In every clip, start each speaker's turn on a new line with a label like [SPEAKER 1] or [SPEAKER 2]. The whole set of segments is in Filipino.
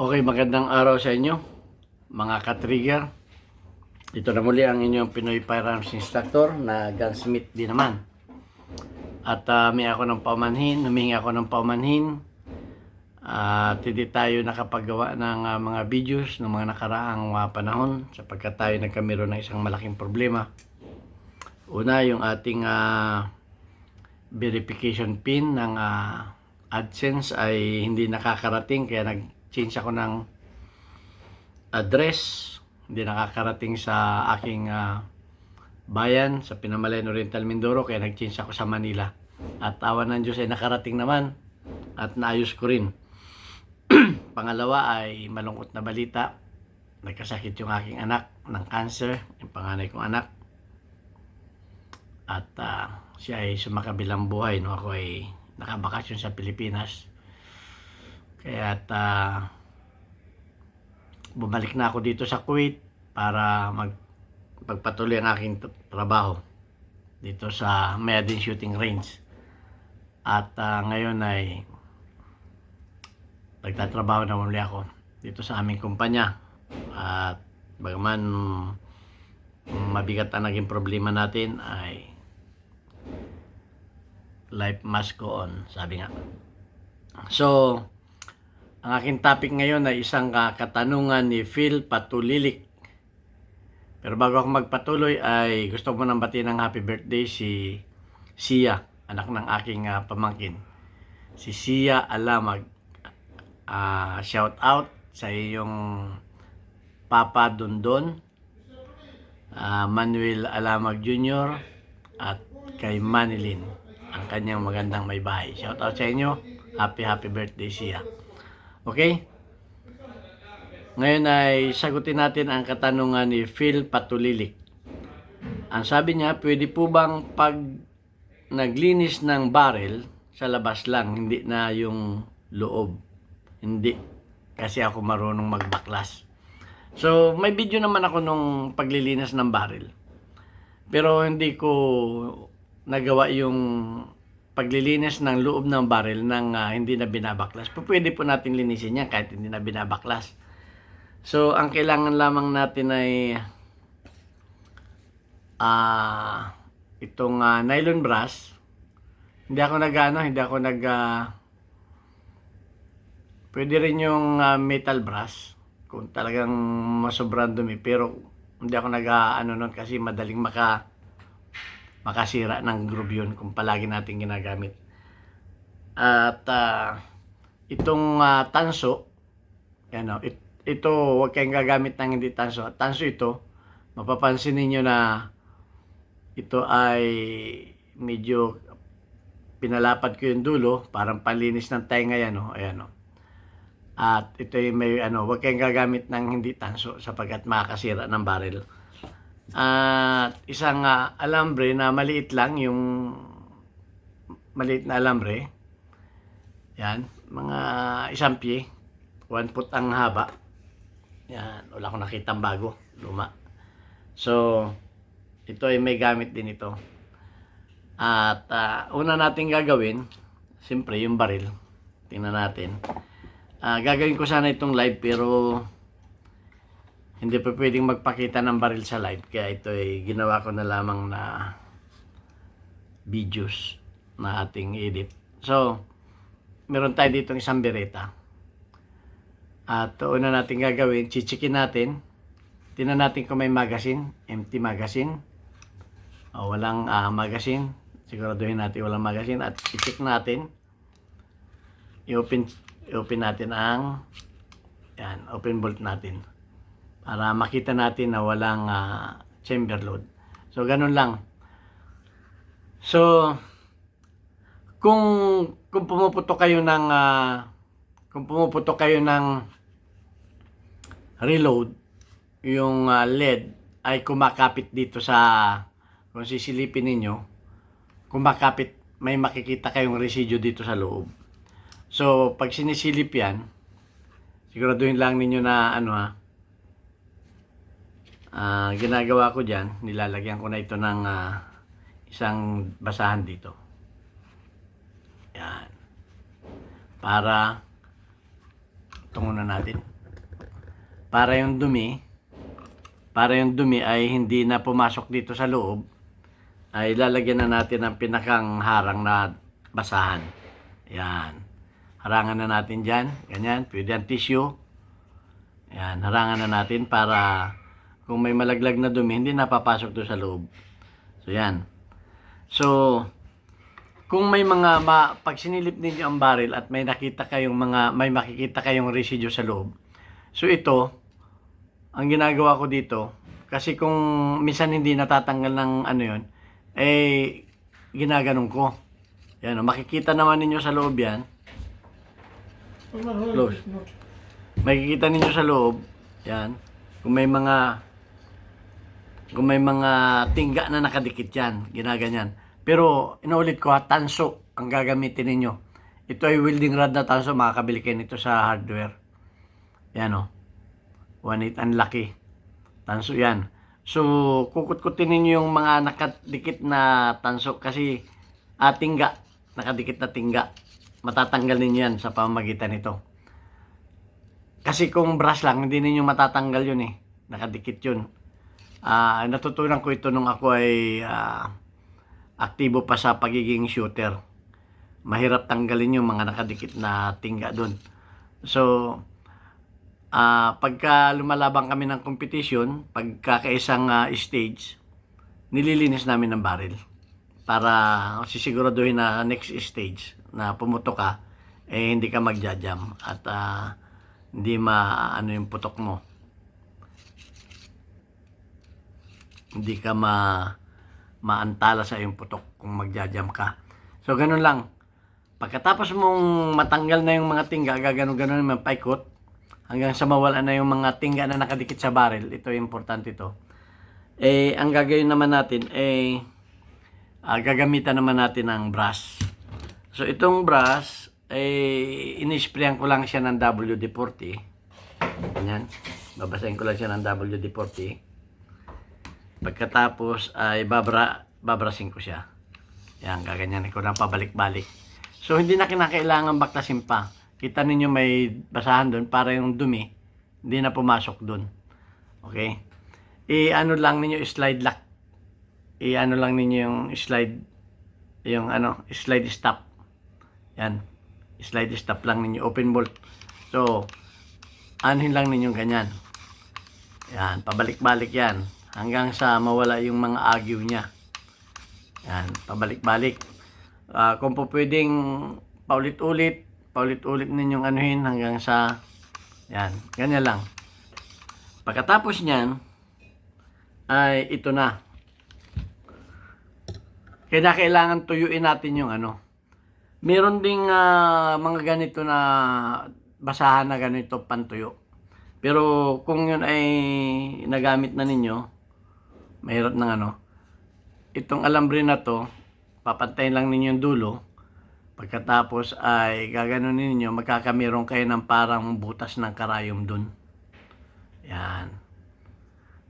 [SPEAKER 1] Okay, magandang araw sa inyo, mga ka-trigger. Ito na muli ang inyong Pinoy Firearms Instructor na gunsmith din naman. At humingi ako ng paumanhin. At hindi tayo nakapagawa ng mga videos ng mga nakaraang panahon sapagkat tayo nagkameron ng isang malaking problema. Una, yung ating verification pin ng AdSense ay hindi nakakarating, kaya nag-change ako ng address. Hindi nakakarating sa aking bayan sa Pinamalayan Oriental, Mindoro, kaya nag-change ako sa Manila. At awa ng Diyos ay nakarating naman at naayos ko rin. Pangalawa ay malungkot na balita. Nagkasakit yung aking anak ng cancer, yung panganay kong anak. At siya ay sumakabilang buhay, no? Ako ay nakabakasyon sa Pilipinas. Kaya bumalik na ako dito sa Kuwait para magpatuloy ang aking trabaho dito sa Mayadin Shooting Range. At ngayon ay nagtatrabaho na muli ako dito sa aming kumpanya. At bagaman mabigat ang naging problema natin, ay life must go on, sabi nga. So, ang aking topic ngayon ay isang katanungan ni Phil Patulilik. Pero bago ako magpatuloy ay gusto ko nang batiin ng happy birthday si Sia, anak ng aking pamangkin. Si Sia Alamag. Shout out sa iyong Papa Dondon, Manuel Alamag Jr. at kay Manilin, ang kanyang magandang may bahay. Shout out sa inyo. Happy birthday, Sia. Okay? Ngayon ay sagutin natin ang katanungan ni Phil Patulilik. Ang sabi niya, pwede po bang pag naglinis ng barrel sa labas lang, hindi na yung loob? Hindi, kasi ako marunong magbaklas. So, may video naman ako nung paglilinis ng barrel. Pero hindi ko nagawa yung paglilinis ng loob ng barrel ng hindi na binabaklas. Pwede po natin linisin yan kahit hindi na binabaklas. So, ang kailangan lamang natin ay itong nylon brass. Hindi ako pwede rin yung metal brass kung talagang masobrang dumi, pero hindi ako nun kasi madaling makasira ng groove yun kung palagi natin ginagamit. At itong tanso, ito huwag kayong gagamit ng hindi tanso. Tanso ito, mapapansin niyo na ito ay medyo pinalapad ko yung dulo, parang panlinis ng tenga yan, ayan. At ito ay may huwag kayong gagamit ng hindi tanso sapagkat makakasira ng barrel. At isang alambre na maliit lang, yung maliit na alambre. Yan, mga 1 pie, 1 foot ang haba. Yan, wala akong nakitang bago, luma. So, ito ay may gamit din ito. At una natin gagawin, siyempre yung baril. Tingnan natin. Gagawin ko sana itong live pero hindi pa pwedeng magpakita ng baril sa live. Kaya ito ay ginawa ko na lamang na videos na ating edit. So, meron tayo dito isang bereta. At una natin gagawin, chichikin natin. Tingnan natin kung may magazine, empty magazine. O walang magazine. Siguraduhin natin walang magazine. At i-check natin. I-open natin ang open bolt natin para makita natin na walang chamber load. So, ganun lang. So, kung pumuputok kayo ng reload, yung lead ay kumakapit dito kung sisilipin ninyo, kumakapit, may makikita kayong residue dito sa loob. So, pag sinisilip yan, siguraduhin lang ninyo na ginagawa ko dyan, nilalagyan ko na ito ng isang basahan dito. Yan. Para tungunan natin. Para yung dumi ay hindi na pumasok dito sa loob, ay lalagyan na natin ng pinakang harang na basahan. Yan. Harangan na natin dyan. Ganyan. Pwede ang tissue. Yan. Harangan na natin para kung may malaglag na dumi, hindi na papasok doon sa loob. So, yan. So, kung may mga, pag sinilip ninyo ang barrel at may makikita kayong residue sa loob. So, ito, ang ginagawa ko dito, kasi kung minsan hindi natatanggal ng ano yun, eh, ginaganong ko. Yan, makikita naman ninyo sa loob yan. Close. Makikita ninyo sa loob, yan, kung may mga tingga na nakadikit yan, ginaganyan. Pero, inuulit ko ha, tanso ang gagamitin ninyo. Ito ay welding rod na tanso, makakabili kayo nito sa hardware. Yan o. 1.8 ang laki. Tanso yan. So, kukut-kutin ninyo yung mga nakadikit na tanso kasi tingga, nakadikit na tingga. Matatanggal ninyo yan sa pamamagitan nito. Kasi kung brush lang, hindi ninyo matatanggal yun eh. Nakadikit yun. Natutunan ko ito nung ako ay aktibo pa sa pagiging shooter. Mahirap tanggalin yung mga nakadikit na tingga dun. So, pagka lumalabang kami ng competition, pagkakaisang stage, nililinis namin ng barrel para sisiguraduhin na next stage na pumutok ka, eh hindi ka magja-jam at hindi maano yung putok mo. Hindi ka maantala sa yung putok kung magja-jam ka. So, ganun lang. Pagkatapos mong matanggal na yung mga tingga, gaganon-ganon yung paikot, hanggang sa mawala na yung mga tingga na nakadikit sa barrel. Ito, importante ito. Eh, ang gagawin naman natin, gagamitan naman natin ng brush. So, itong brush, inisprayan ko lang siya ng WD-40. Ganyan. Babasahin ko lang siya ng WD-40. Pagkatapos, ay babrasin ko siya. Yan, gaganyan ko lang pabalik-balik. So, hindi na kinakailangan baklasin pa. Kita ninyo may basahan doon para yung dumi hindi na pumasok doon. Okay? I-ano lang ninyo, slide lock. I-ano lang ninyo yung slide stop. Yan. Slide stop lang ninyo, open bolt. So, anuhin lang ninyo ganyan. Yan, pabalik-balik yan. Hanggang sa mawala yung mga agyo niya. Yan, pabalik-balik. Kung po pwedeng paulit-ulit ninyong anuhin hanggang sa yan, ganyan lang. Pagkatapos niyan ay ito na. Kaya kailangan tuyuin natin yung ano. Meron ding mga ganito na basahan na ganito pantuyo. Pero kung yun ay nagamit na ninyo, mahirap ng ano. Itong alambre na to, papantayin lang ninyo yung dulo. Pagkatapos ay gaganunin ninyo, magkakameron kayo ng parang butas ng karayom dun. Yan.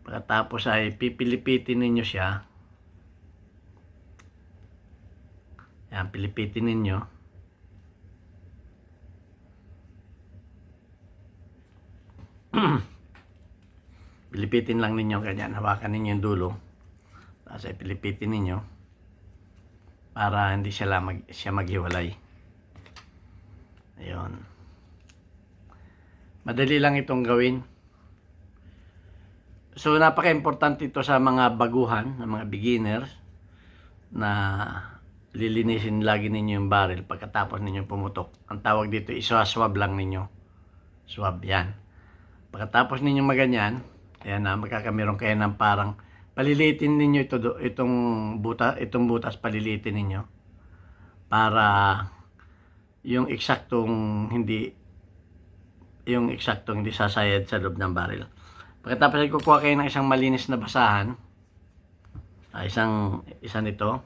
[SPEAKER 1] Pagkatapos ay pipilipitin ninyo siya. Yan, pilipitin ninyo. Pilipitin lang ninyo, ganyan. Hawakan ninyo yung dulo. Tapos ay pilipitin ninyo. Para hindi siya maghiwalay. Ayun. Madali lang itong gawin. So, napaka-importante ito sa mga baguhan, ng mga beginners, na lilinisin lagi ninyo yung barrel pagkatapos ninyo pumutok. Ang tawag dito, iswab lang ninyo. Swab, yan. Pagkatapos ninyo maganyan, ayan na, magkakameron kayo ng parang palilitin ninyo itong butas palilitin ninyo para yung eksaktong hindi sasayad sa loob ng barrel. Pagkatapos ay kukuha kayo ng isang malinis na basahan, isa nito,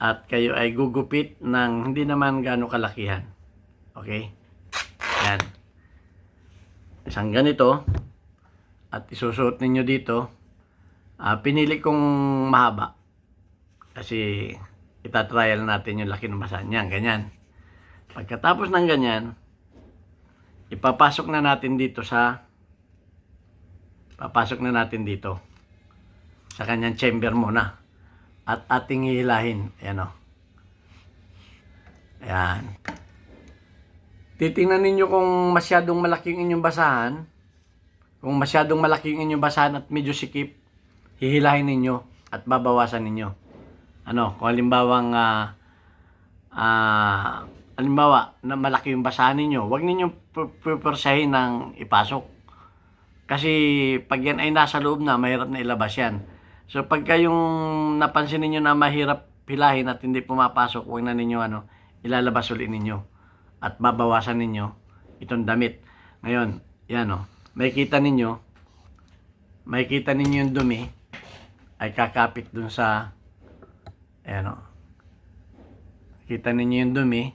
[SPEAKER 1] at kayo ay gugupit ng hindi naman gaano kalakihan. Okay? Yan. Isang ganito at isusuot ninyo dito. Pinili kong mahaba kasi itatrial natin yung laki ng basahan. Yan, ganyan. Pagkatapos ng ganyan, Papasok na natin dito sa kanyang chamber muna. At ating hihilahin. Ayan o. Ayan. Titingnan ninyo kung masyadong malaki yung inyong basahan. Kung masyadong malaki yung inyong basahan at medyo sikip, hihilahin ninyo at babawasan ninyo. Kung halimbawang halimbawa na malaki yung basahan ninyo, huwag ninyong pupursahin ng ipasok. Kasi pag yan ay nasa loob na, mahirap na ilabas yan. So pagka yung napansin ninyo na mahirap hilahin at hindi pumapasok, huwag na ninyo ilalabas ulit ninyo at babawasan ninyo itong damit. Ngayon, yan makikita ninyo yung dumi ay kakapit dun sa ayan kita ninyo yung dumi.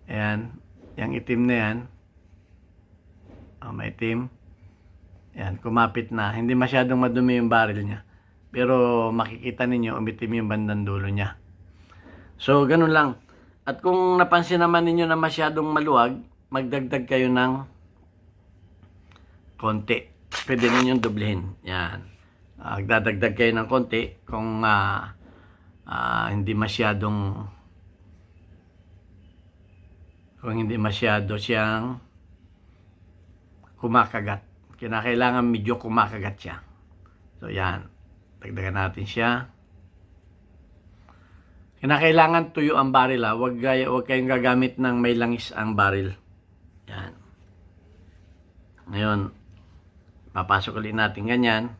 [SPEAKER 1] Ayan, yung itim na yan. May itim. Ayan, kumapit na. Hindi masyadong madumi yung barrel niya. Pero makikita ninyo, umitim yung bandang dulo niya. So, ganun lang. At kung napansin naman ninyo na masyadong maluwag, magdagdag kayo ng konti. Pwede ninyong doblehin. Yan. Magdadagdag kayo ng konti kung hindi masyado siyang kumakagat. Kinakailangan medyo kumakagat siya. So, yan. Dagdagan natin siya. Kinakailangan tuyo ang baril. Huwag kayong gagamit ng may langis ang baril. Yan. Ngayon, papasok ulit natin ganyan.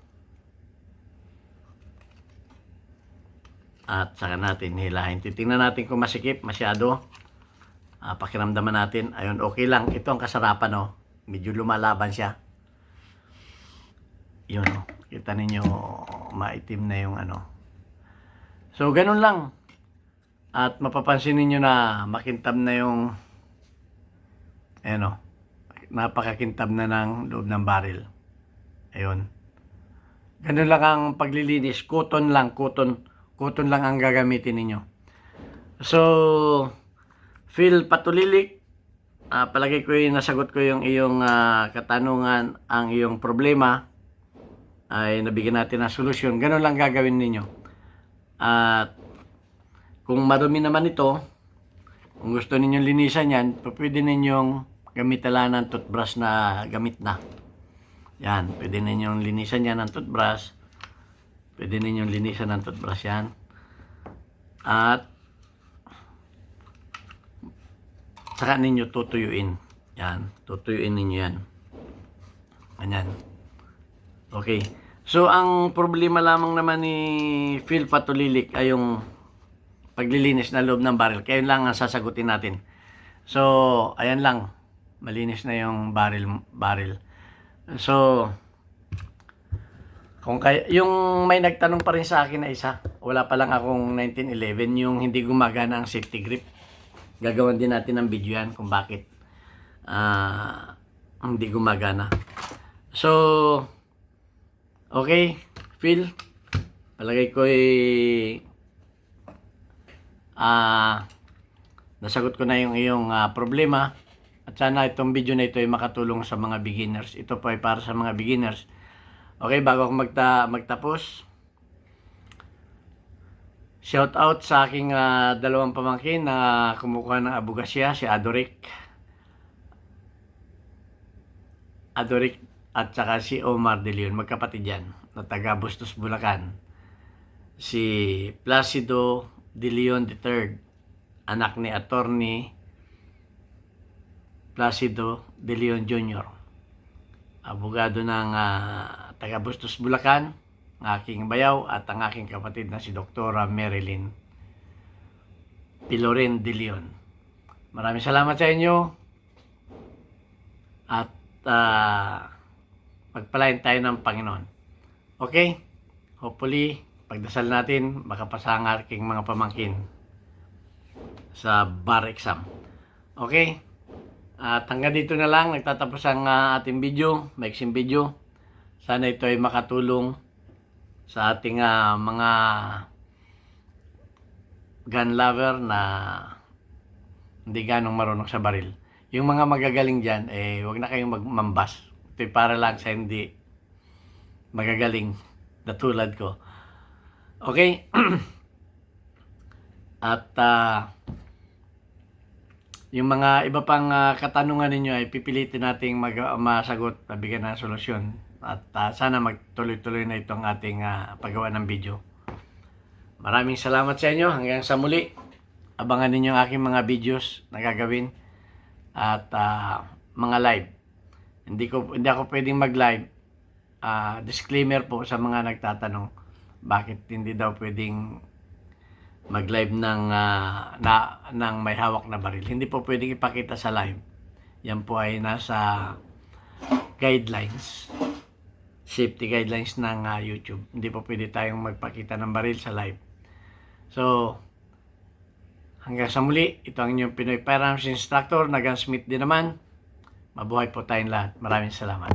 [SPEAKER 1] At saka natin hilahin. Titingnan natin kung masikip, masyado. Pakiramdaman natin. Ayun, okay lang. Ito ang kasarapan. Medyo lumalaban siya. Yun, kita ninyo maitim na yung So, ganun lang. At mapapansin ninyo na makintab na yung napakakintab na ng loob ng baril. Ayun. Ganun lang ang paglilinis. Cotton lang ang gagamitin ninyo. So, Phil Patulilik, palagay ko nasagot ko yung iyong katanungan, ang iyong problema ay nabigyan natin ng solusyon. Ganun lang gagawin ninyo. At kung marumi naman ito, kung gusto ninyong linisan yan, pwede ninyong gamitan ng toothbrush na gamit na. Yan, pwede ninyong linisan yan ng toothbrush. Pwede ninyong linisan ng toothbrush yan. At saka ninyo tutuyuin. Yan, tutuyuin ninyo yan. Ganyan. Okay. So, ang problema lamang naman ni Phil Patulilik ay yung paglilinis na loob ng baril. Kaya lang ang sasagutin natin. So, ayan lang. Malinis na yung baril. So, kung yung may nagtanong pa rin sa akin na isa, wala pa lang akong 1911, yung hindi gumagana ang safety grip. Gagawin din natin ng video yan kung bakit hindi gumagana. So, okay, Phil, palagay ko nasagot ko na yung iyong problema. At sana itong video na ito ay makatulong sa mga beginners. Ito po ay para sa mga beginners. Okay, bago ako magtapos, shout out sa aking dalawang pamangkin na kumukuha ng abogasya, si Adoric at saka si Omar De Leon, magkapatid yan, na taga Bustos, Bulacan. Si Placido De Leon III, anak ni Attorney Placido De Leon Jr., abogado ng taga Bustos, Bulacan, ang aking bayaw, at ang aking kapatid na si Dr. Marilyn Pilorin De Leon. Maraming salamat sa inyo at pagpalain tayo ng Panginoon. Okay? Hopefully, pagdasal natin, makapasa ang aking mga pamangkin sa bar exam. Okay? At hanggang dito na lang, nagtatapos ang ating video, maiksing video. Sana ito ay makatulong sa ating mga gun lover na hindi ganong marunong sa baril. yung mga magagaling dyan, wag na kayong magmambas. Ito para lang sa hindi magagaling na tulad ko. Okay? At yung mga iba pang katanungan ninyo ay pipilitin nating masagot, mabigyan ng solusyon. At sana magtuloy-tuloy na itong ating paggawa ng video. Maraming salamat sa inyo. Hanggang sa muli. Abangan ninyo ang aking mga videos na gagawin at mga live. Hindi ako pwedeng mag-live. Disclaimer po sa mga nagtatanong bakit hindi daw pwedeng mag-live ng may hawak na baril. Hindi po pwedeng ipakita sa live. Yan po ay nasa guidelines, safety guidelines ng YouTube. Hindi po pwede tayong magpakita ng baril sa live. So, hanggang sa muli, ito ang inyong Pinoy Firearms Instructor na gunsmith din naman. Mabuhay po tayong lahat. Maraming salamat.